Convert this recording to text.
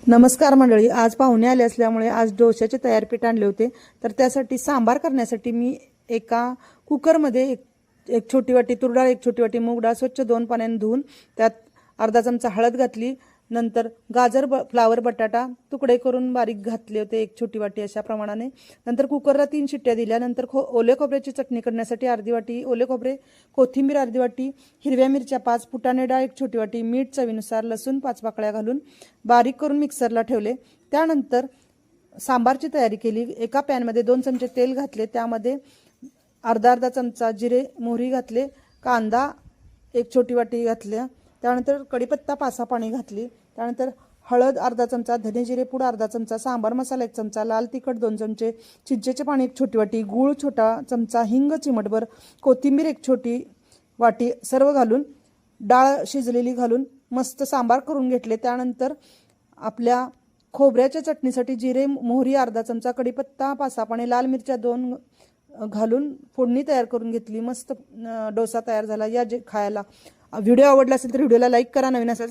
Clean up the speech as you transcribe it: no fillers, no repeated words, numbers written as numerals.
नमस्कार मंडळी, आज पाहुणे आले असल्यामुळे आज डोश्याचे तयार पीठ आणले होते। तर त्यासाठी सांबार करण्यासाठी मी एका कुकरमध्ये एक छोटी वाटी तूर डाळ, एक छोटी वाटी मूग डाळ स्वच्छ 2 पाण्याने धुवून त्यात अर्धा चमचा हळद घातली। नंतर गाजर फ्लावर बटाटा तुकडे करून बारीक घातले होते, एक छोटी वाटी अशा प्रमाणाने। नंतर कुकरला 3 शिट्ट्या दिल्या। नंतर ओले खोबऱ्याची चटणी करण्यासाठी अर्धी वाटी ओले खोबरे, कोथिंबीर अर्धी वाटी, हिरव्या मिरच्या 5, फुटाणे डाळ 1 छोटी वाटी, मीठ चवीनुसार, लसूण 5 पाकळ्या घालून बारीक करून मिक्सरला ठेवले। त्यानंतर सांबारची तयारी केली। एका पॅनमध्ये 2 चमचे तेल घातले, त्यामध्ये अर्धा चमचा जिरे मोहरी घातले, कांदा 1 छोटी वाटी घातल्या, त्यानंतर कढीपत्ता 5 पाणी घातली, त्यानंतर हळद अर्धा चमचा, धने जिरे पूड अर्धा चमचा, सांबार मसाला 1 चमचा, लाल तिखट 2 चमचे, चिंचेचे पाणी 1 छोटी वाटी, गूळ छोटा चमचा, हिंग चिमटभर, कोथिंबीर 1 छोटी वाटी सर्व घालून डाळ शिजलेली घालून मस्त सांबार करून घेतले। त्यानंतर आपल्या खोबऱ्याच्या चटणीसाठी जिरे मोहरी अर्धा चमचा, कढीपत्ता 5 पाणी, लाल मिरच्या 2 घालून फोडणी तयार करून घेतली। मस्त डोसा तयार झाला। या जे खायला व्हिडिओ आवडला असेल तर व्हिडिओला लाईक करा, नवीन असेल